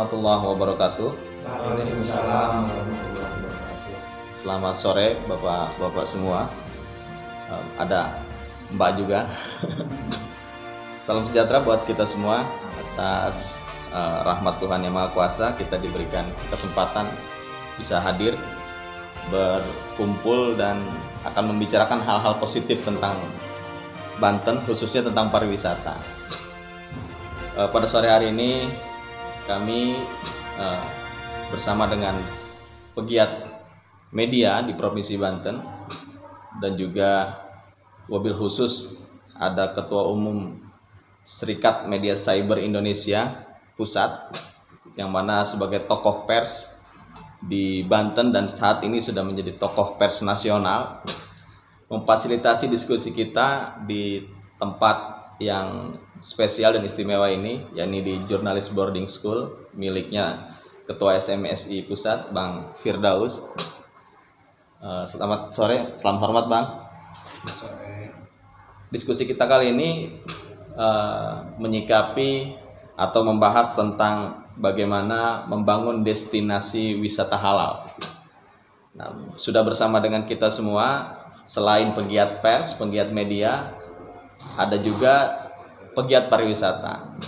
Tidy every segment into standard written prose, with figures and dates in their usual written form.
warahmatullahi wabarakatuh. Waalaikumsalam warahmatullahi wabarakatuh. Selamat sore bapak-bapak semua. Ada Mbak juga. Salam sejahtera buat kita semua. Atas rahmat Tuhan Yang Maha Kuasa, kita diberikan kesempatan bisa hadir, berkumpul dan akan membicarakan hal-hal positif tentang Banten, khususnya tentang pariwisata. Pada sore hari ini kami bersama dengan pegiat media di Provinsi Banten dan juga wabil khusus ada Ketua Umum Serikat Media Cyber Indonesia Pusat, yang mana sebagai tokoh pers di Banten dan saat ini sudah menjadi tokoh pers nasional, memfasilitasi diskusi kita di tempat yang spesial dan istimewa ini, yakni di Journalist Boarding School miliknya Ketua SMSI Pusat, Bang Firdaus. Selamat sore, selamat hormat Bang. Sore. Diskusi kita kali ini menyikapi atau membahas tentang bagaimana membangun destinasi wisata halal. Nah, sudah bersama dengan kita semua, selain pegiat pers, pegiat media, ada juga pegiat pariwisata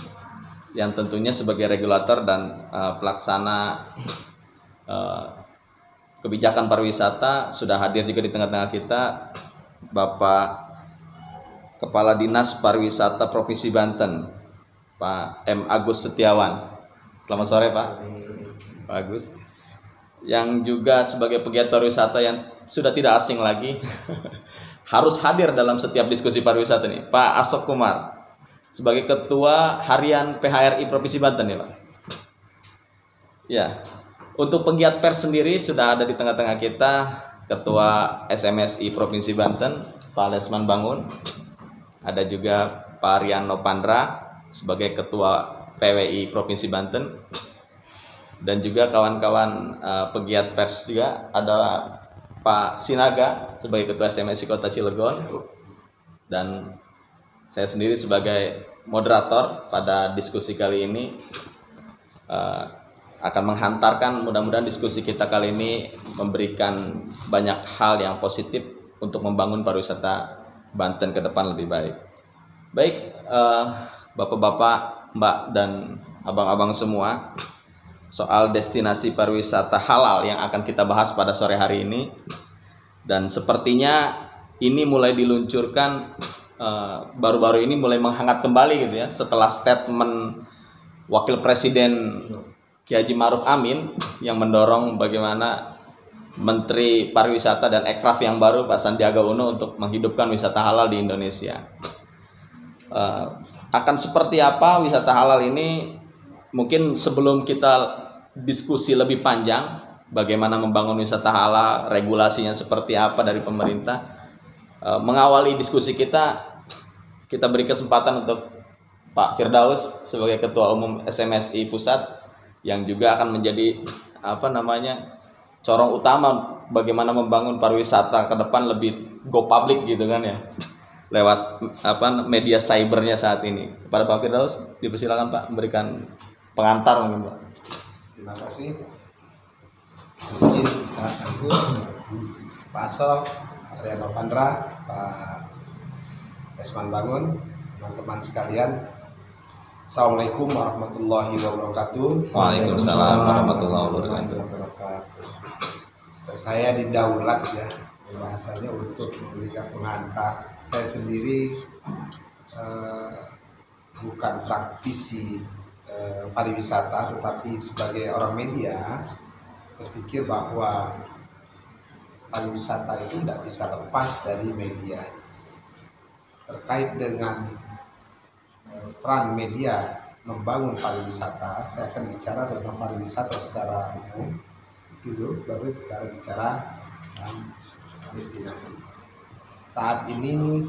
yang tentunya sebagai regulator dan pelaksana kebijakan pariwisata sudah hadir juga di tengah-tengah kita Bapak Kepala Dinas Pariwisata Provinsi Banten, Pak M. Agus Setiawan. Selamat sore Pak. Pak Agus. Yang juga sebagai pegiat pariwisata yang sudah tidak asing lagi harus hadir dalam setiap diskusi pariwisata nih, Pak Asok Kumar, sebagai Ketua Harian PHRI Provinsi Banten ya Pak. Ya, untuk pegiat pers sendiri sudah ada di tengah-tengah kita Ketua SMSI Provinsi Banten, Pak Lesman Bangun. Ada juga Pak Riano Pandra sebagai Ketua PWI Provinsi Banten. Dan juga kawan-kawan pegiat pers juga ada Pak Sinaga sebagai Ketua SMSI Kota Cilegon, dan saya sendiri sebagai moderator pada diskusi kali ini akan menghantarkan, mudah-mudahan diskusi kita kali ini memberikan banyak hal yang positif untuk membangun pariwisata Banten ke depan lebih baik. Baik, bapak-bapak, mbak dan abang-abang semua, soal destinasi pariwisata halal yang akan kita bahas pada sore hari ini. Dan sepertinya ini mulai diluncurkan baru-baru ini, mulai menghangat kembali gitu ya, setelah statement Wakil Presiden Ki Haji Ma'ruf Amin yang mendorong bagaimana Menteri Pariwisata dan Ekraf yang baru Pak Sandiaga Uno untuk menghidupkan wisata halal di Indonesia. Akan seperti apa wisata halal ini? Mungkin sebelum kita diskusi lebih panjang bagaimana membangun wisata halal, regulasinya seperti apa dari pemerintah, mengawali diskusi kita beri kesempatan untuk Pak Firdaus sebagai Ketua Umum SMSI Pusat yang juga akan menjadi corong utama bagaimana membangun pariwisata ke depan lebih go public gitu kan ya, lewat media cybernya saat ini. Kepada Pak Firdaus dipersilakan Pak memberikan pengantar mungkin Pak. Terima kasih. Izin Pak Agus, Pak Asok, Pak Riano Pandra, Pak Lesman Bangun, teman-teman sekalian. Assalamualaikum warahmatullahi wabarakatuh. Waalaikumsalam warahmatullahi wabarakatuh. Saya didaulat ya bahasanya untuk memberikan pengantar. Saya sendiri bukan praktisi pariwisata, tetapi sebagai orang media berpikir bahwa pariwisata itu tidak bisa lepas dari media. Terkait dengan peran media membangun pariwisata, saya akan bicara tentang pariwisata secara umum dulu, baru kita bicara destinasi. Saat ini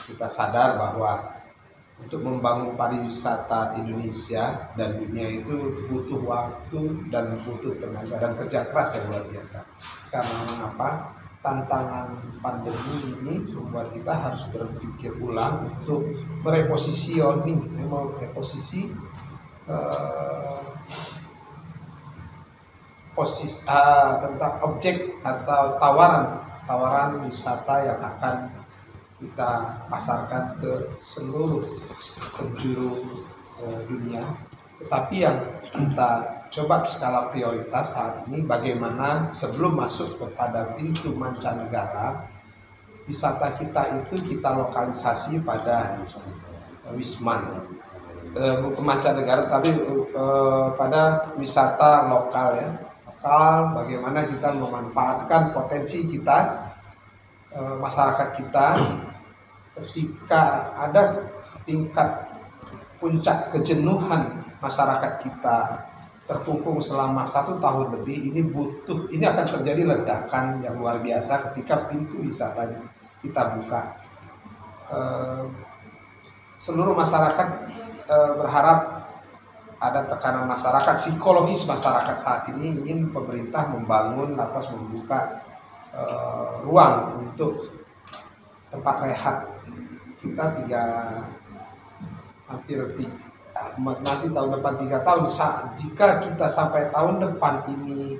kita sadar bahwa untuk membangun pariwisata Indonesia dan dunia itu butuh waktu dan butuh tenaga dan kerja keras yang luar biasa. Karena mengapa? Tantangan pandemi ini membuat kita harus berpikir ulang untuk mereposisi tentang objek atau tawaran wisata yang akan kita pasarkan ke seluruh penjuru dunia. Tetapi yang kita coba skala prioritas saat ini bagaimana sebelum masuk kepada pintu mancanegara, wisata kita itu kita lokalisasi pada wisman, bukan mancanegara tapi pada wisata lokal ya. Lokal, bagaimana kita memanfaatkan potensi kita, masyarakat kita ketika ada tingkat puncak kejenuhan masyarakat kita terkungkung selama 1 tahun lebih, ini akan terjadi ledakan yang luar biasa ketika pintu wisatanya kita buka. Seluruh masyarakat berharap ada tekanan masyarakat, psikologis masyarakat saat ini ingin pemerintah membangun lantas membuka ruang untuk tempat rehat. Kita nanti tahun depan 3 tahun, jika kita sampai tahun depan ini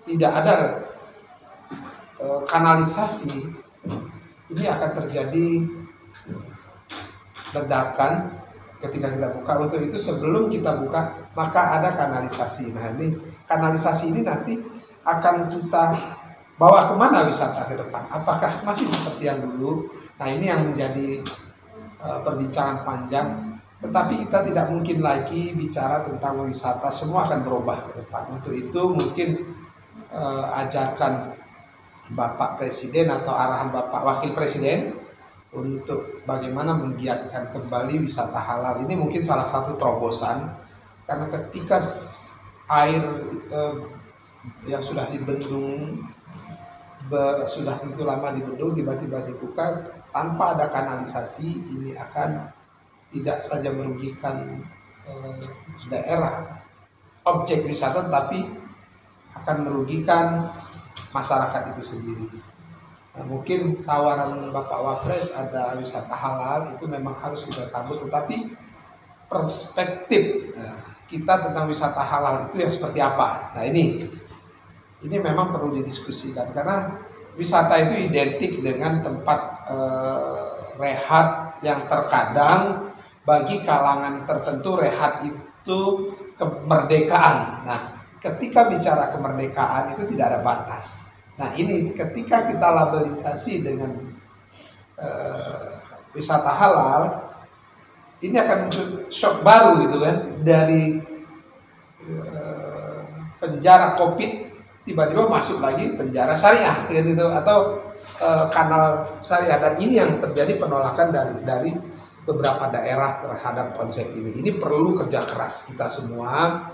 tidak ada kanalisasi, ini akan terjadi ledakan ketika kita buka. Untuk itu sebelum kita buka maka ada kanalisasi. Nah, ini kanalisasi ini nanti akan kita bawa kemana wisata ke depan? Apakah masih seperti yang dulu? Nah, ini yang menjadi perbincangan panjang. Tetapi kita tidak mungkin lagi bicara tentang wisata, semua akan berubah ke depan. Untuk itu mungkin ajakan Bapak Presiden atau arahan Bapak Wakil Presiden untuk bagaimana menggiatkan kembali wisata halal ini mungkin salah satu terobosan, karena ketika air yang sudah dibendung sudah begitu lama dibendung tiba-tiba dibuka tanpa ada kanalisasi, ini akan tidak saja merugikan daerah objek wisata tapi akan merugikan masyarakat itu sendiri. Nah, mungkin tawaran Bapak Wapres ada wisata halal itu memang harus kita sambut, tetapi perspektif kita tentang wisata halal itu yang seperti apa? Nah, ini memang perlu didiskusikan, karena wisata itu identik dengan tempat rehat yang terkadang bagi kalangan tertentu rehat itu kemerdekaan. Nah, ketika bicara kemerdekaan itu tidak ada batas. Nah, ini ketika kita labelisasi dengan wisata halal, ini akan muncul shock baru gitu kan, dari penjara COVID tiba-tiba masuk lagi penjara syariah gitu, atau kanal syariah. Dan ini yang terjadi penolakan dari beberapa daerah terhadap konsep ini. Ini perlu kerja keras kita semua.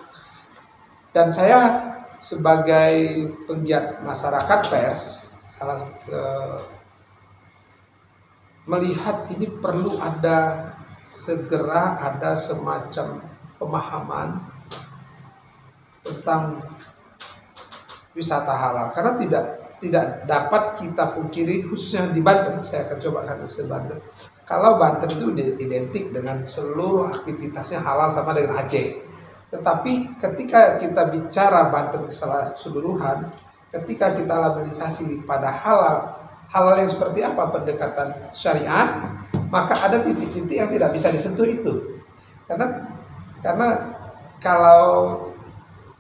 Dan saya sebagai penggiat masyarakat pers melihat ini perlu segera ada semacam pemahaman tentang wisata halal, karena tidak dapat kita pungkiri, khususnya di Banten. Saya akan coba di Banten. Kalau Banten itu identik dengan seluruh aktivitasnya halal sama dengan Aceh. Tetapi ketika kita bicara Banten keseluruhan, ketika kita labelisasi pada halal yang seperti apa pendekatan syariat, maka ada titik-titik yang tidak bisa disentuh itu. Karena kalau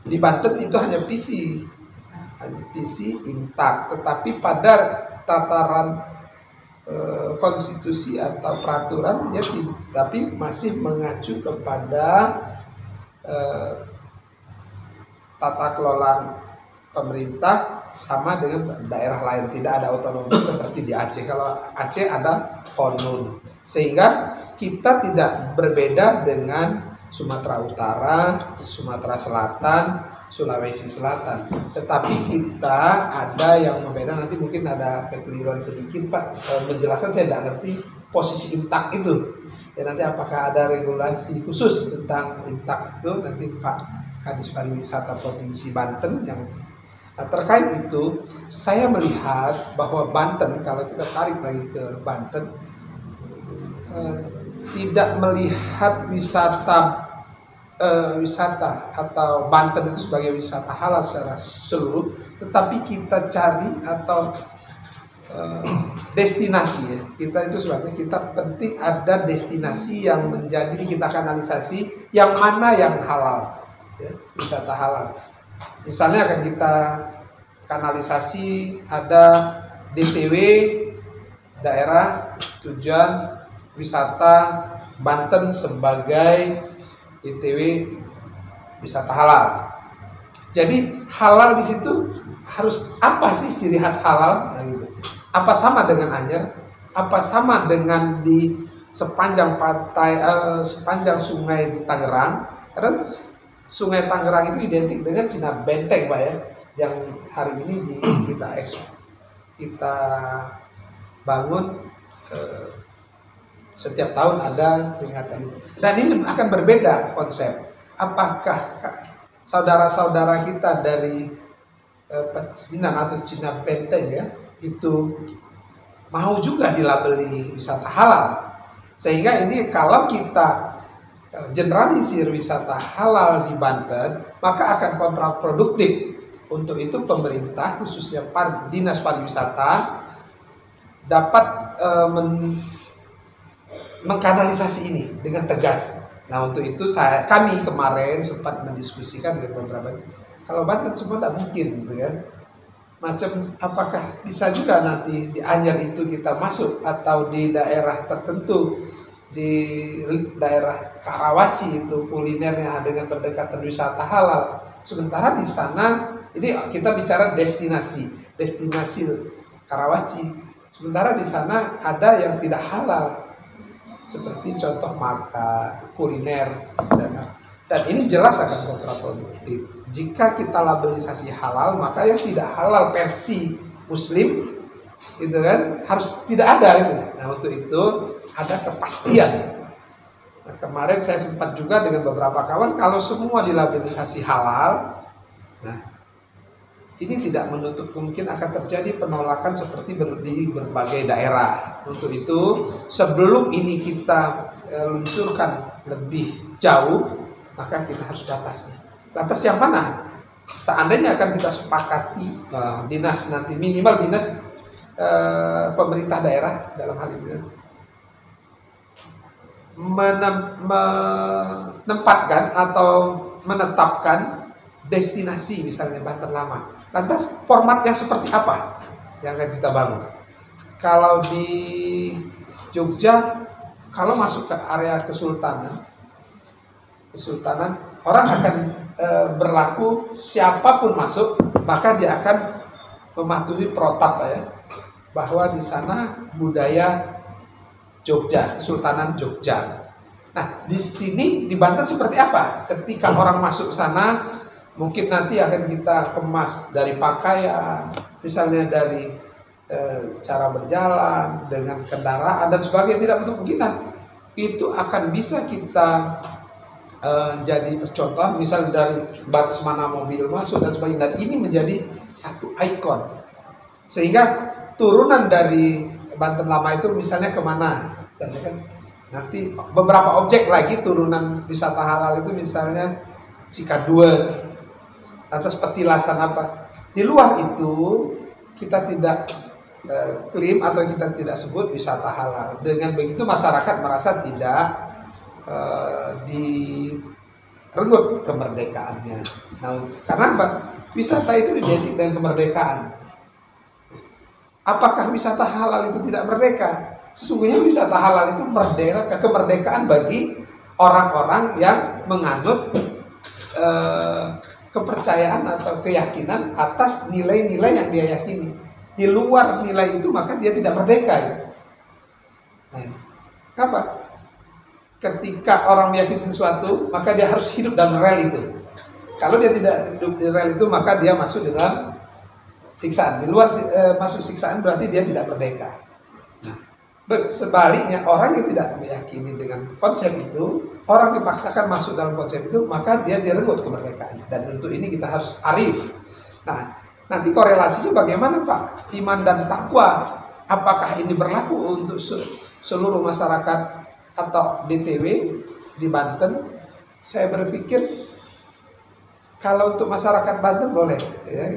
di Banten itu hanya visi imtak, tetapi pada tataran konstitusi atau peraturan tapi masih mengacu kepada tata kelola pemerintah sama dengan daerah lain, tidak ada otonomi seperti di Aceh. Kalau Aceh ada konun, sehingga kita tidak berbeda dengan Sumatera Utara, Sumatera Selatan, Sulawesi Selatan. Tetapi kita ada yang berbeda. Nanti mungkin ada kekeliruan sedikit Pak, menjelaskan saya tidak ngerti posisi imtak itu. Dan nanti apakah ada regulasi khusus tentang imtak itu, nanti Pak Kadis Pariwisata Provinsi Banten yang terkait itu. Saya melihat bahwa Banten, kalau kita tarik lagi ke Banten, tidak melihat wisata wisata atau Banten itu sebagai wisata halal secara seluruh, tetapi kita cari atau destinasi ya. Kita itu sebabnya kita penting ada destinasi yang menjadi kita kanalisasi yang mana yang halal ya, wisata halal. Misalnya akan kita kanalisasi ada DTW daerah tujuan wisata Banten sebagai DTW wisata halal. Jadi halal di situ harus apa sih ciri khas halal? Nah, gitu. Apa sama dengan Anyer? Apa sama dengan di sepanjang pantai, sepanjang sungai di Tangerang? Karena sungai Tangerang itu identik dengan Cina Benteng, Pak ya, yang hari ini kita bangun setiap tahun ada peringatan itu. Dan ini akan berbeda konsep. Apakah saudara-saudara kita dari pecinan atau Cina Benteng ya itu mau juga dilabeli wisata halal, sehingga ini kalau kita generalisir wisata halal di Banten maka akan kontraproduktif. Untuk itu pemerintah khususnya Dinas Pariwisata dapat mengkanalisasi ini dengan tegas. Nah untuk itu kami kemarin sempat mendiskusikan dengan beberapa, kalau Banten semua tidak mungkin gitu kan. Macam apakah bisa juga nanti di Anyer itu kita masuk atau di daerah tertentu di daerah Karawaci itu kulinernya dengan pendekatan wisata halal. Sementara di sana ini kita bicara destinasi Karawaci. Sementara di sana ada yang tidak halal. Seperti contoh makan, kuliner dan ini jelas akan kontraproduktif. Jika kita labelisasi halal, maka yang tidak halal versi Muslim, itu kan harus tidak ada gitu. Nah untuk itu ada kepastian. Nah, kemarin saya sempat juga dengan beberapa kawan, kalau semua dilabelisasi halal, nah ini tidak menutup kemungkinan akan terjadi penolakan seperti di berbagai daerah. Untuk itu sebelum ini kita luncurkan lebih jauh, maka kita harus batasi. Lantas yang mana? Seandainya akan kita sepakati dinas nanti minimal dinas pemerintah daerah dalam hal ini menempatkan atau menetapkan destinasi misalnya Banten Lama. Lantas formatnya seperti apa yang akan kita bangun? Kalau di Jogja, kalau masuk ke area kesultanan orang akan berlaku siapapun masuk maka dia akan mematuhi protap ya, bahwa di sana budaya Jogja, Kesultanan Jogja. Nah di sini di Banten seperti apa? Ketika orang masuk sana mungkin nanti akan kita kemas dari pakaian, misalnya dari cara berjalan dengan kendaraan dan sebagainya, tidak untuk kemungkinan itu akan bisa kita jadi percontohan, misal dari batas mana mobil masuk dan sebagainya, dan ini menjadi satu ikon sehingga turunan dari Banten Lama itu misalnya kemana, misalnya kan nanti beberapa objek lagi turunan wisata halal itu misalnya Cikaduen atas petilasan apa, di luar itu kita tidak klaim atau kita tidak sebut wisata halal. Dengan begitu masyarakat merasa tidak direnggut kemerdekaannya. Nah, karena apa? Wisata itu identik dengan kemerdekaan. Apakah wisata halal itu tidak merdeka? Sesungguhnya wisata halal itu kemerdekaan bagi orang-orang yang menganut kepercayaan atau keyakinan atas nilai-nilai yang dia yakini. Di luar nilai itu maka dia tidak merdeka. Nah, apa? Ketika orang meyakini sesuatu, maka dia harus hidup dalam rel itu. Kalau dia tidak hidup di rel itu, maka dia masuk dalam siksaan. Di luar masuk siksaan berarti dia tidak merdeka. Nah, sebaliknya orang yang tidak meyakini dengan konsep itu, orang dipaksakan masuk dalam konsep itu, maka dia direnggut kemerdekaannya. Dan untuk ini kita harus arif. Nah, nanti korelasinya bagaimana Pak? Iman dan takwa, apakah ini berlaku untuk seluruh masyarakat atau DTW di Banten saya berpikir kalau untuk masyarakat Banten boleh, ya.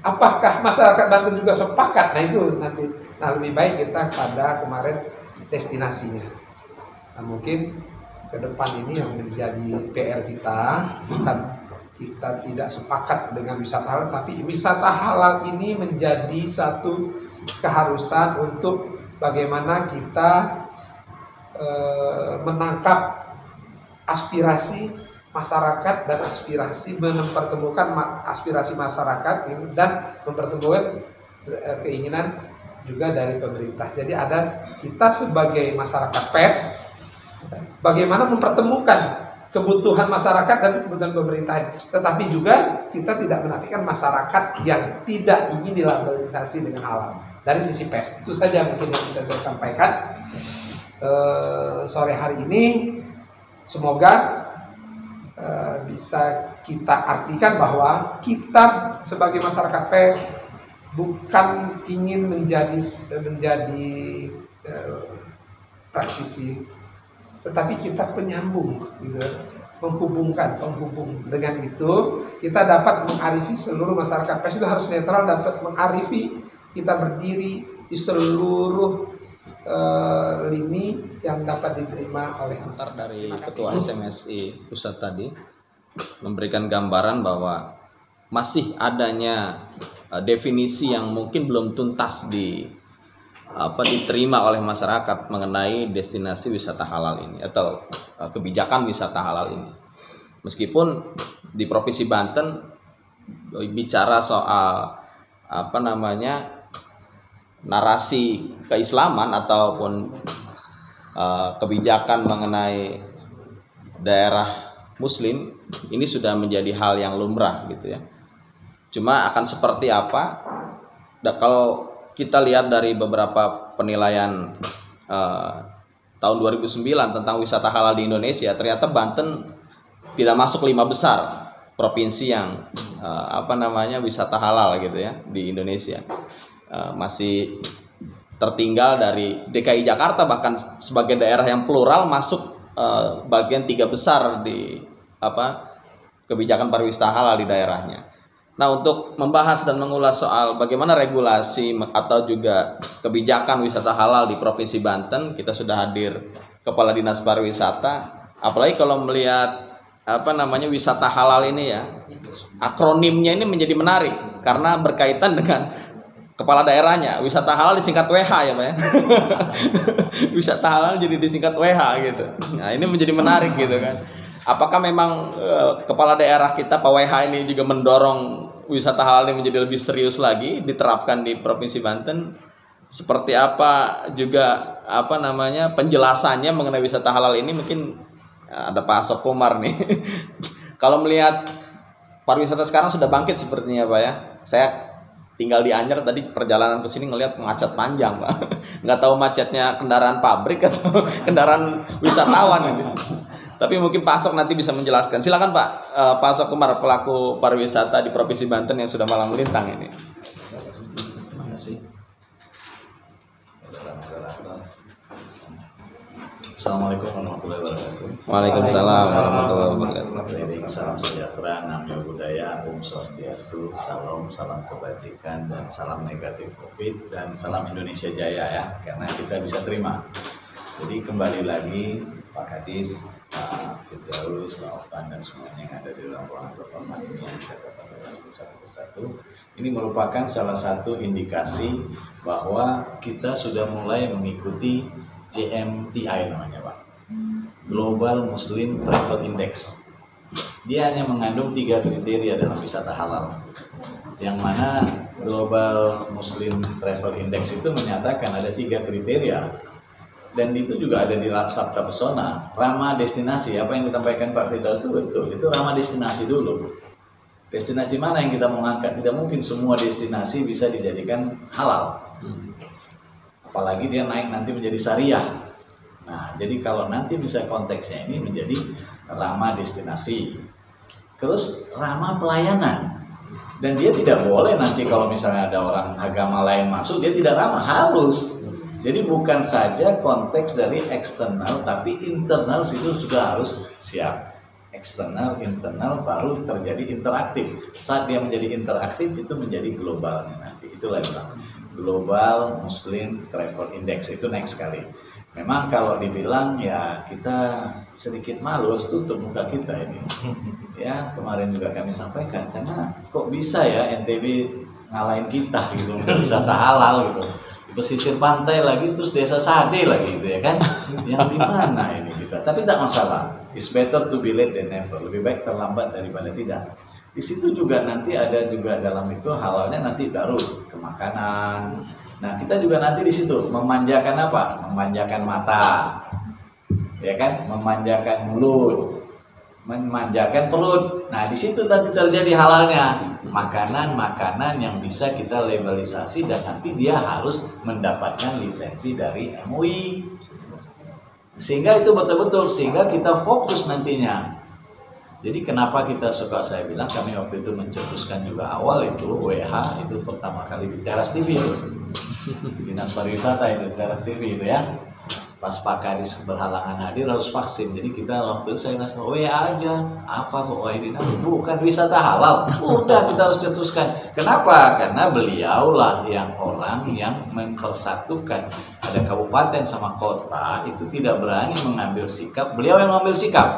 Apakah masyarakat Banten juga sepakat? Nah itu nanti, nah lebih baik kita pada kemarin destinasinya. Nah mungkin ke depan ini yang menjadi PR kita, bukan kita tidak sepakat dengan wisata halal, tapi wisata halal ini menjadi satu keharusan untuk bagaimana kita menangkap aspirasi masyarakat dan aspirasi, mempertemukan aspirasi masyarakat dan mempertemukan keinginan juga dari pemerintah. Jadi ada kita sebagai masyarakat pers, bagaimana mempertemukan kebutuhan masyarakat dan kebutuhan pemerintah. Tetapi juga kita tidak menafikan masyarakat yang tidak ingin dilabelisasi dengan halal. Dari sisi pers, itu saja mungkin yang bisa saya sampaikan sore hari ini. Semoga bisa kita artikan bahwa kita sebagai masyarakat pers bukan ingin menjadi praktisi, tetapi kita penyambung, gitu, penghubung. Dengan itu kita dapat mengarifi seluruh masyarakat pers, itu harus netral, dapat mengarifi kita berdiri di seluruh lini yang dapat diterima oleh masyarakat. Dari Ketua SMSI Pusat tadi memberikan gambaran bahwa masih adanya definisi yang mungkin belum tuntas diterima oleh masyarakat mengenai destinasi wisata halal ini atau kebijakan wisata halal ini. Meskipun di Provinsi Banten bicara soal narasi keislaman ataupun kebijakan mengenai daerah muslim ini sudah menjadi hal yang lumrah gitu ya. Cuma akan seperti apa kalau kita lihat dari beberapa penilaian tahun 2009 tentang wisata halal di Indonesia, ternyata Banten tidak masuk 5 besar provinsi yang wisata halal gitu ya di Indonesia. Masih tertinggal dari DKI Jakarta, bahkan sebagai daerah yang plural masuk bagian 3 besar di kebijakan pariwisata halal di daerahnya. Nah, untuk membahas dan mengulas soal bagaimana regulasi atau juga kebijakan wisata halal di Provinsi Banten, kita sudah hadir Kepala Dinas Pariwisata. Apalagi kalau melihat wisata halal ini ya, akronimnya ini menjadi menarik karena berkaitan dengan kepala daerahnya. Wisata halal disingkat WH ya Pak ya. Wisata halal jadi disingkat WH gitu. Nah ini menjadi menarik gitu kan. Apakah memang kepala daerah kita Pak WH ini juga mendorong wisata halal ini menjadi lebih serius lagi diterapkan di Provinsi Banten? Seperti apa juga penjelasannya mengenai wisata halal ini? Mungkin ada Pak Asok Komar nih. Kalau melihat pariwisata sekarang sudah bangkit sepertinya Pak ya. Saya tinggal di Anyer, tadi perjalanan ke sini ngelihat macet panjang Pak. Nggak tahu macetnya kendaraan pabrik atau kendaraan wisatawan gitu. Tapi mungkin Pak Asok nanti bisa menjelaskan. Silakan Pak, Pak Asok Kumar, pelaku pariwisata di Provinsi Banten yang sudah malang melintang ini. Terima kasih. Assalamualaikum warahmatullahi wabarakatuh. Waalaikumsalam warahmatullahi wabarakatuh. Salam sejahtera, namanya budaya, Om Swastiastu, salam kebajikan dan salam negatif COVID dan salam Indonesia Jaya ya, karena kita bisa terima. Jadi kembali lagi Pak Kadis, Pak Firdaus, Pak Ofan dan semuanya yang ada di dalam ruangan terhormat ini yang kita dapat sebut satu persatu. Ini merupakan salah satu indikasi bahwa kita sudah mulai mengikuti GMTI namanya Pak, Global Muslim Travel Index. Dia hanya mengandung 3 kriteria dalam wisata halal, yang mana Global Muslim Travel Index itu menyatakan ada 3 kriteria. Dan itu juga ada di dalam Sabta Pesona, ramah destinasi. Apa yang disampaikan Pak Firdaus itu betul, itu ramah destinasi dulu. Destinasi mana yang kita mau angkat? Tidak mungkin semua destinasi bisa dijadikan halal. Apalagi dia naik nanti menjadi syariah. Nah, jadi kalau nanti bisa konteksnya ini menjadi ramah destinasi. Terus ramah pelayanan. Dan dia tidak boleh nanti kalau misalnya ada orang agama lain masuk, dia tidak ramah, harus. Jadi bukan saja konteks dari eksternal, tapi internal itu sudah harus siap. eksternal, internal, baru terjadi interaktif. Saat dia menjadi interaktif itu menjadi globalnya nanti. Itulah yang bilang Global Muslim Travel Index, itu next sekali. Memang kalau dibilang ya kita sedikit malu harus tutup muka kita ini. Ya kemarin juga kami sampaikan, karena kok bisa ya NTB ngalahin kita gitu, wisata halal gitu. Di pesisir pantai lagi, terus desa Sade lagi gitu ya kan. Yang di mana ini kita? Tapi tak masalah. It's better to be late than never. Lebih baik terlambat daripada tidak. Di situ juga nanti ada juga dalam itu halalnya nanti baru ke makanan. Nah, kita juga nanti di situ memanjakan apa? Memanjakan mata. Ya kan? Memanjakan mulut. Memanjakan perut. Nah, di situ nanti terjadi halalnya. Makanan-makanan yang bisa kita levelisasi dan nanti dia harus mendapatkan lisensi dari MUI. Sehingga itu betul-betul, sehingga kita fokus nantinya. Jadi kenapa kita suka, saya bilang kami waktu itu mencetuskan juga awal itu WH itu pertama kali di Teras TV itu. Dinas Pariwisata itu Teras TV itu ya. Pas Pak Kadis berhalangan hadir harus vaksin. Jadi kita waktu itu saya ngasih WA aja. Apa kok Wahidin? Bukan wisata halal. Udah kita harus cetuskan. Kenapa? Karena beliaulah yang orang yang mempersatukan. Ada kabupaten sama kota itu tidak berani mengambil sikap. Beliau yang mengambil sikap.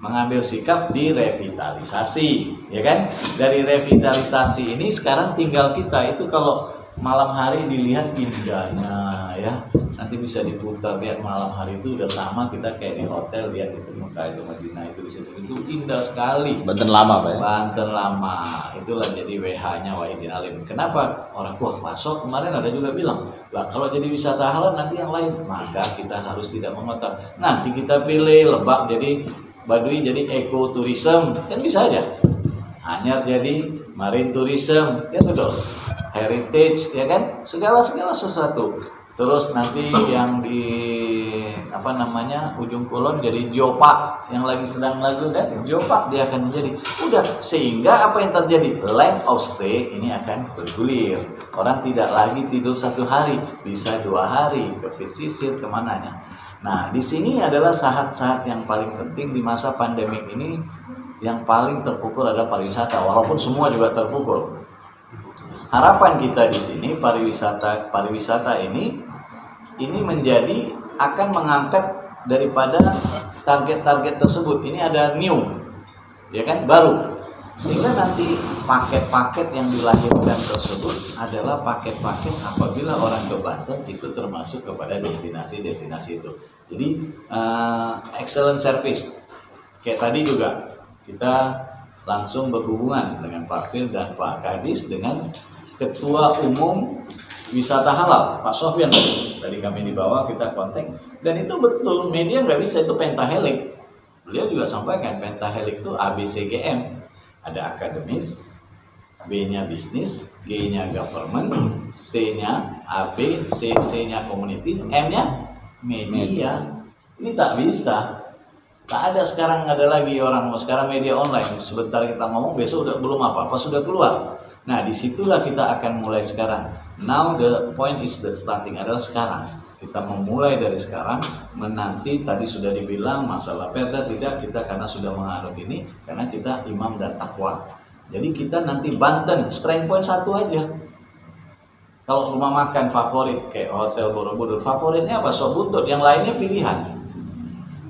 Mengambil sikap di revitalisasi, ya kan? Dari revitalisasi ini sekarang tinggal kita itu kalau malam hari dilihat indahnya ya, nanti bisa diputar lihat malam hari itu udah sama kita kayak di hotel lihat itu Mekah itu Madinah itu di situ itu indah sekali. Banten lama Pak ya? Banten lama, itulah jadi WH-nya Wahidin Alim. Kenapa? Orang tua masuk kemarin ada juga bilang, lah kalau jadi wisata halal nanti yang lain, maka kita harus tidak mengotor. Nanti kita pilih Lebak jadi Baduy jadi ekoturism, kan bisa aja. Anyar jadi marine tourism, ya betul. Heritage, ya kan? Segala sesuatu. Terus nanti yang di apa namanya ujung kulon jadi geopark yang lagi sedang lagu kan geopark dia akan menjadi udah sehingga apa yang terjadi length of stay ini akan bergulir. Orang tidak lagi tidur 1 hari, bisa 2 hari ke pesisir kemananya. Nah di sini adalah saat-saat yang paling penting di masa pandemik ini. Yang paling terpukul adalah pariwisata, walaupun semua juga terpukul. Harapan kita di sini pariwisata ini menjadi akan mengangkat daripada target-target tersebut. Ini ada new, ya kan, baru. Sehingga nanti paket-paket yang dilahirkan tersebut adalah paket-paket apabila orang ke Banten itu termasuk kepada destinasi-destinasi itu. Jadi excellent service. Kayak tadi juga kita langsung berhubungan dengan Pak Fir dan Pak Kadis dengan Ketua Umum Wisata Halal Pak Sofyan tadi kami dibawa kita kontak dan itu betul media nggak bisa itu pentahelik. Beliau juga sampaikan pentahelik itu ABCGM, ada akademis, B-nya bisnis, G-nya government, C-nya AB, C-nya community, M-nya media. Ini tak bisa. Tak ada sekarang ada lagi orang sekarang media online. Sebentar kita ngomong besok udah belum apa-apa sudah keluar. Nah disitulah kita akan mulai sekarang. Now the point is the starting adalah sekarang. Kita memulai dari sekarang. Menanti tadi sudah dibilang masalah perda tidak kita karena sudah menganut ini karena kita imam dan takwa. Jadi kita nanti Banten strength point 1 aja. Kalau rumah makan favorit kayak hotel Borobudur favoritnya apa sop buntut, yang lainnya pilihan.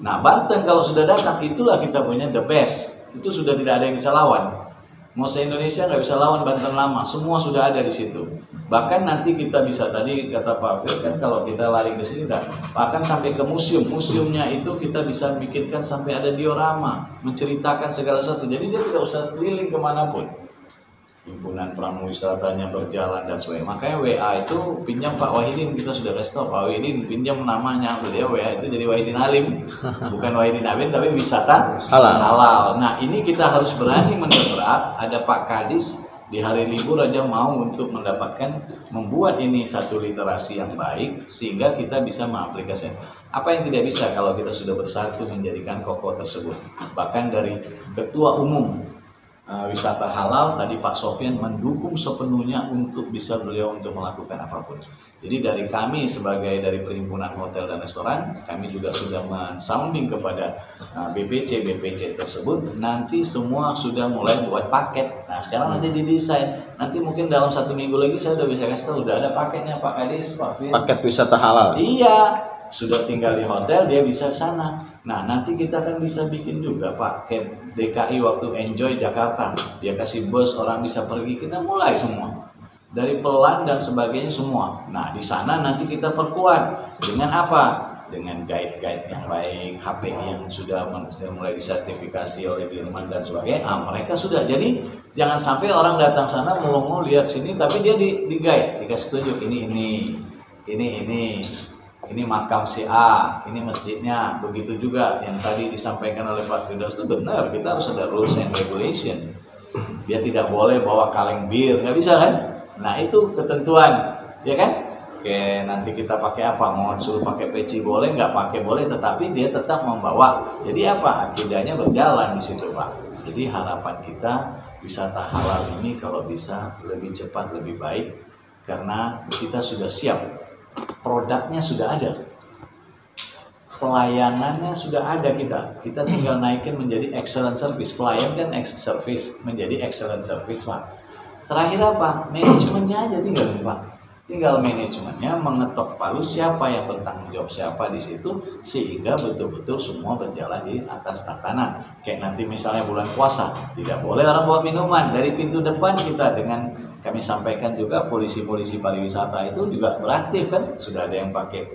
Nah Banten kalau sudah datang itulah kita punya the best. Itu sudah tidak ada yang bisa lawan. Mau se-Indonesia nggak bisa lawan Banten lama. Semua sudah ada di situ. Bahkan nanti kita bisa tadi kata Pak Fir kan kalau kita lari ke sini bahkan sampai ke museum. Museumnya itu kita bisa bikinkan sampai ada diorama menceritakan segala sesuatu. Jadi dia tidak usah keliling kemanapun. Himpunan pramuwisatanya berjalan dan sebagainya. Makanya WA itu pinjam Pak Wahidin, kita sudah kasih tahu Pak Wahidin pinjam namanya, beliau WA itu jadi Wahidin Alim, bukan Wahidin Amin tapi wisata halal. Nah ini kita harus berani mendobrak. Ada Pak Kadis di hari libur aja mau untuk membuat ini satu literasi yang baik sehingga kita bisa mengaplikasikan. Apa yang tidak bisa kalau kita sudah bersatu menjadikan kokoh tersebut. Bahkan dari ketua umum wisata halal, tadi Pak Sofyan mendukung sepenuhnya untuk bisa beliau untuk melakukan apapun. Jadi dari kami sebagai dari Perhimpunan Hotel dan Restoran, kami juga sudah men-sounding kepada BPC tersebut, nanti semua sudah mulai buat paket. Nah sekarang nanti didesain, nanti mungkin dalam 1 minggu lagi saya udah bisa kasih tahu, udah ada paketnya Pak Kadis, Pak Fir. Paket wisata halal. Iya, sudah tinggal di hotel dia bisa ke sana. Nah nanti kita kan bisa bikin juga Pak, kayak DKI waktu Enjoy Jakarta, dia kasih bus, orang bisa pergi, kita mulai semua dari pelan dan sebagainya semua. Nah di sana nanti kita perkuat dengan apa? Dengan guide-guide yang baik, HP yang sudah mulai disertifikasi oleh Dirman dan sebagainya. Mereka sudah, jadi jangan sampai orang datang sana mau lihat sini, tapi dia di guide, dikasih tunjuk ini makam si A, ini masjidnya. Begitu juga yang tadi disampaikan oleh Pak Firdaus itu benar, kita harus ada rules and regulation. Dia tidak boleh bawa kaleng bir, nggak bisa kan? Nah itu ketentuan, ya kan? Oke, nanti kita pakai apa? Mau disuruh pakai peci boleh, nggak pakai boleh, tetapi dia tetap membawa. Jadi apa? Akidahnya berjalan di situ Pak. Jadi harapan kita wisata halal ini kalau bisa lebih cepat lebih baik, karena kita sudah siap. Produknya sudah ada, pelayanannya sudah ada, kita tinggal naikin menjadi excellent service. Pelayan kan service menjadi excellent service Pak. Terakhir apa? Manajemennya aja tinggal Pak. Tinggal manajemennya mengetok palu siapa yang bertanggung jawab siapa di situ, sehingga betul-betul semua berjalan di atas tatanan. Kayak nanti misalnya bulan puasa, tidak boleh orang bawa minuman dari pintu depan. Kita dengan kami sampaikan juga polisi-polisi pariwisata itu juga beraktif kan, sudah ada yang pakai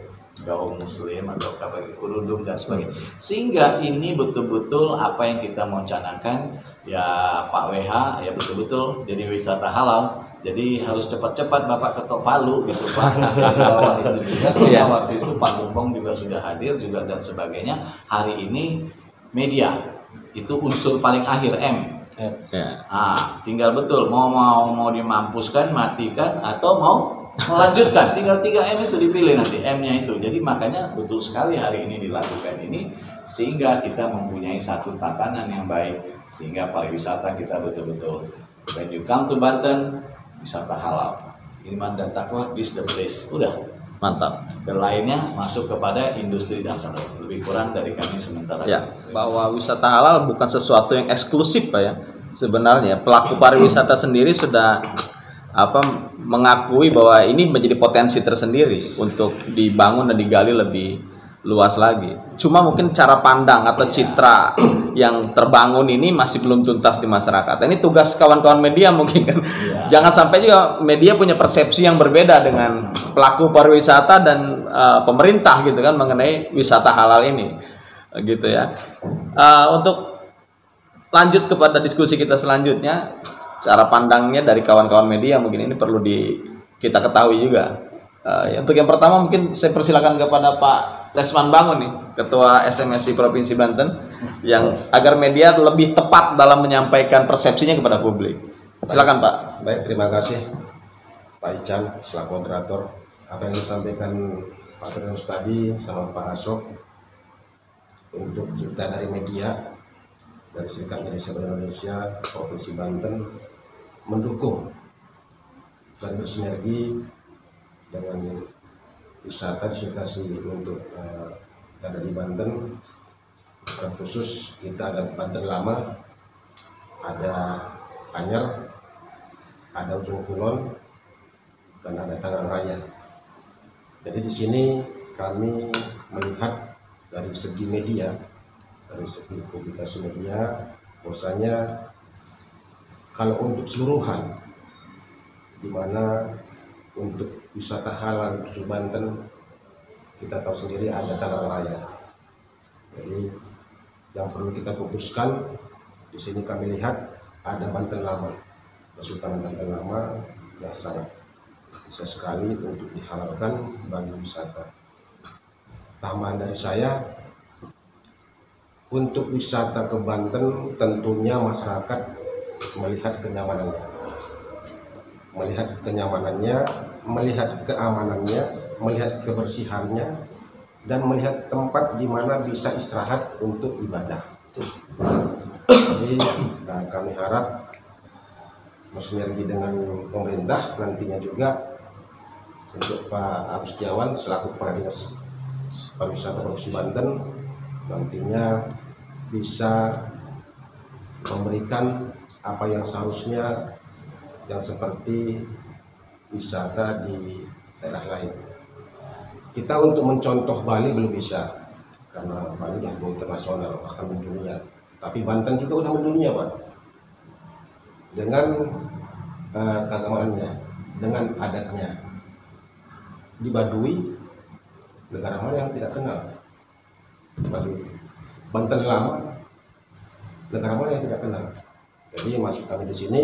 gaun muslim atau pakai kerudung dan sebagainya. Sehingga ini betul-betul apa yang kita mau canangkan ya Pak WH, ya betul-betul jadi wisata halal. Jadi harus cepat-cepat Bapak ketok palu gitu Pak. Dari bawah itu juga. Kita waktu itu Pak Gembong juga sudah hadir juga dan sebagainya. Hari ini media itu unsur paling akhir M. Tinggal betul mau dimampuskan, matikan atau mau melanjutkan. Tinggal 3M itu dipilih nanti M-nya itu. Jadi makanya betul sekali hari ini dilakukan ini sehingga kita mempunyai satu tatanan yang baik, sehingga pariwisata kita betul-betul when you come to Banten wisata halal, iman dan takwa is the place. Udah mantap. Ke lainnya masuk kepada industri dan sandal. Lebih kurang dari kami sementara. Ya, bahwa wisata halal bukan sesuatu yang eksklusif Pak ya. Sebenarnya pelaku pariwisata sendiri sudah mengakui bahwa ini menjadi potensi tersendiri untuk dibangun dan digali lebih luas lagi. Cuma mungkin cara pandang atau citra yang terbangun ini masih belum tuntas di masyarakat. Ini tugas kawan-kawan media mungkin kan. Jangan sampai juga media punya persepsi yang berbeda dengan pelaku pariwisata dan pemerintah gitu kan mengenai wisata halal ini. Gitu ya. Untuk lanjut kepada diskusi kita selanjutnya, cara pandangnya dari kawan-kawan media mungkin ini perlu kita ketahui juga. Untuk yang pertama mungkin saya persilakan kepada Pak Lesman Bangun nih, Ketua SMSI Provinsi Banten, yang agar media lebih tepat dalam menyampaikan persepsinya kepada publik. Silakan Pak. Baik, terima kasih Pak Ican selaku moderator. Apa yang disampaikan Pak Firdaus tadi sama Pak Asok, untuk kita dari media, dari Serikat Media Indonesia Provinsi Banten mendukung dan bersinergi dengan wisata destinasi untuk ada di Banten. Khusus kita ada Banten Lama, ada Anyer, ada Ujung Kulon, dan ada Tangerang Raya. Jadi di sini kami melihat dari segi media, dari segi publikasi media, bahwasanya kalau untuk seluruhan, di mana untuk wisata halal di Banten kita tahu sendiri ada Tangerang Raya. Jadi yang perlu kita fokuskan di sini kami lihat ada Banten Lama, Kesultanan Banten Lama yang sangat bisa sekali untuk dihalalkan bagi wisata. Tambahan dari saya, untuk wisata ke Banten tentunya masyarakat melihat kenyamanannya, melihat keamanannya, melihat kebersihannya, dan melihat tempat di mana bisa istirahat untuk ibadah. Jadi kami harap bersinergi dengan pemerintah nantinya juga untuk Pak Agus Setiawan selaku Kepala Dinas Pariwisata Provinsi Banten nantinya bisa memberikan apa yang seharusnya, yang seperti wisata di daerah lain. Kita untuk mencontoh Bali belum bisa karena Bali sudah go internasional bahkan mendunia. Tapi Banten juga udah mendunia, Pak. Dengan keagamaannya, dengan adatnya. Di Baduy, negara mana yang tidak kenal Baduy? Banten lama, negara mana yang tidak kenal? Jadi maksud kami di sini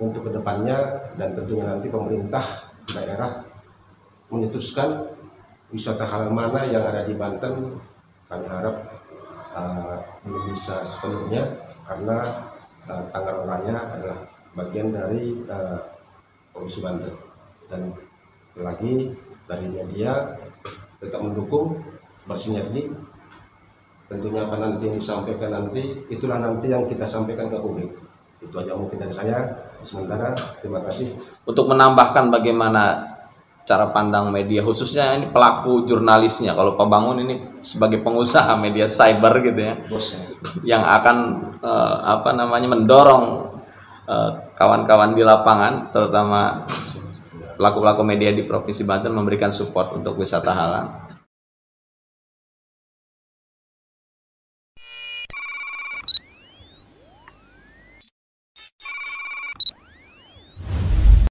untuk kedepannya dan tentunya nanti pemerintah daerah menyetuskan wisata halal mana yang ada di Banten. Kami harap belum bisa sepenuhnya karena Tanggaran Raya adalah bagian dari Provinsi Banten, dan lagi dari media tetap mendukung, bersinergi. Tentunya apa nanti yang disampaikan nanti itulah nanti yang kita sampaikan ke publik. Itu aja mungkin dari saya sementara. Terima kasih. Untuk menambahkan bagaimana cara pandang media, khususnya ini pelaku jurnalisnya, kalau Pak Bangun ini sebagai pengusaha media cyber gitu ya, Bosnya. yang akan mendorong kawan-kawan di lapangan, terutama pelaku-pelaku media di Provinsi Banten memberikan support untuk wisata halal.